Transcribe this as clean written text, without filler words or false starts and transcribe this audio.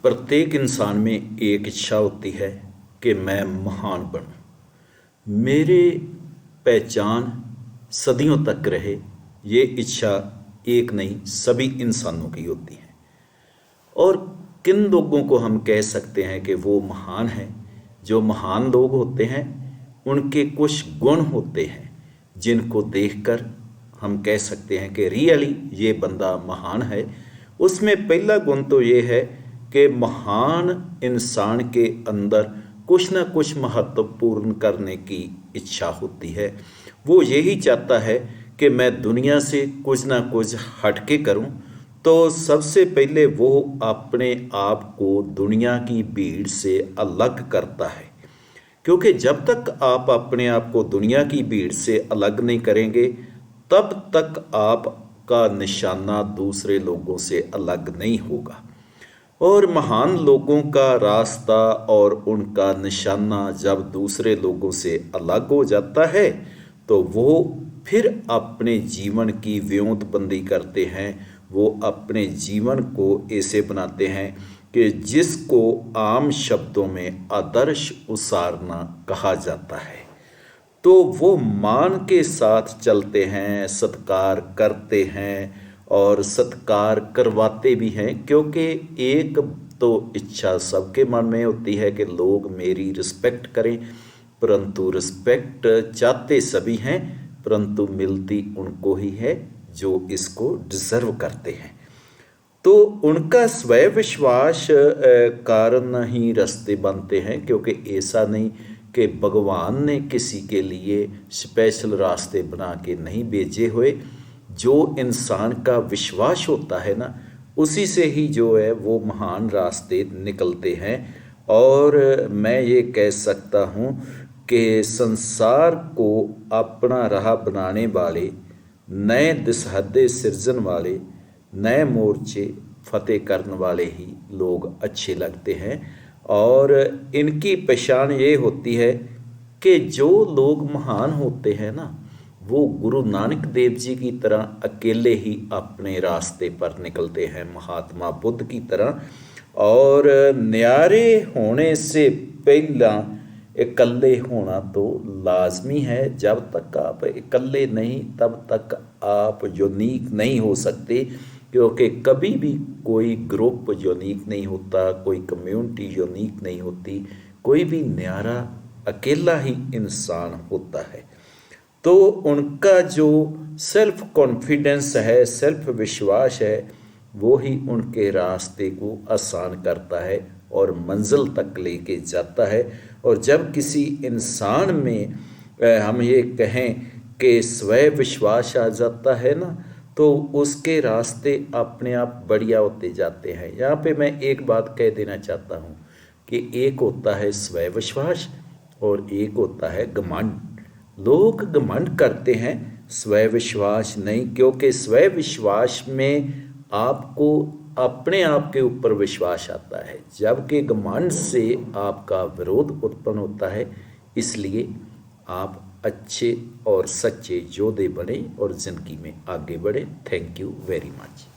प्रत्येक इंसान में एक इच्छा होती है कि मैं महान बनूं, मेरे पहचान सदियों तक रहे। ये इच्छा एक नहीं सभी इंसानों की होती है। और किन लोगों को हम कह सकते हैं कि वो महान हैं? जो महान लोग होते हैं उनके कुछ गुण होते हैं जिनको देखकर हम कह सकते हैं कि रियली ये बंदा महान है। उसमें पहला गुण तो ये है कि महान इंसान के अंदर कुछ ना कुछ महत्वपूर्ण करने की इच्छा होती है। वो यही चाहता है कि मैं दुनिया से कुछ ना कुछ हटके करूं। तो सबसे पहले वो अपने आप को दुनिया की भीड़ से अलग करता है, क्योंकि जब तक आप अपने आप को दुनिया की भीड़ से अलग नहीं करेंगे तब तक आपका निशाना दूसरे लोगों से अलग नहीं होगा। और महान लोगों का रास्ता और उनका निशाना जब दूसरे लोगों से अलग हो जाता है तो वो फिर अपने जीवन की व्योमबंदी करते हैं। वो अपने जीवन को ऐसे बनाते हैं कि जिसको आम शब्दों में आदर्श उसारना कहा जाता है। तो वो मान के साथ चलते हैं, सत्कार करते हैं और सत्कार करवाते भी हैं, क्योंकि एक तो इच्छा सबके मन में होती है कि लोग मेरी रिस्पेक्ट करें, परंतु रिस्पेक्ट चाहते सभी हैं परंतु मिलती उनको ही है जो इसको डिज़र्व करते हैं। तो उनका स्वय विश्वास कारण ही रास्ते बनते हैं, क्योंकि ऐसा नहीं कि भगवान ने किसी के लिए स्पेशल रास्ते बना के नहीं भेजे हुए। जो इंसान का विश्वास होता है ना, उसी से ही जो है वो महान रास्ते निकलते हैं। और मैं ये कह सकता हूँ कि संसार को अपना राह बनाने वाले, नए दिशहदे सिरजन वाले, नए मोर्चे फतेह करने वाले ही लोग अच्छे लगते हैं। और इनकी पहचान ये होती है कि जो लोग महान होते हैं ना, वो गुरु नानक देव जी की तरह अकेले ही अपने रास्ते पर निकलते हैं, महात्मा बुद्ध की तरह। और न्यारे होने से पहला इकल्ले होना तो लाजमी है। जब तक आप इकल्ले नहीं तब तक आप यूनिक नहीं हो सकते, क्योंकि कभी भी कोई ग्रुप यूनिक नहीं होता, कोई कम्युनिटी यूनिक नहीं होती। कोई भी न्यारा अकेला ही इंसान होता है। तो उनका जो सेल्फ कॉन्फिडेंस है, सेल्फ विश्वास है, वो ही उनके रास्ते को आसान करता है और मंजिल तक लेके जाता है। और जब किसी इंसान में हम ये कहें कि स्वय विश्वास आ जाता है ना, तो उसके रास्ते अपने आप बढ़िया होते जाते हैं। यहाँ पे मैं एक बात कह देना चाहता हूँ कि एक होता है स्वय विश्वास और एक होता है घमंड। लोग घमंड करते हैं, स्वय विश्वास नहीं, क्योंकि स्वय विश्वास में आपको अपने आप के ऊपर विश्वास आता है, जबकि घमंड से आपका विरोध उत्पन्न होता है। इसलिए आप अच्छे और सच्चे योद्धे बने और ज़िंदगी में आगे बढ़े। Thank you very much.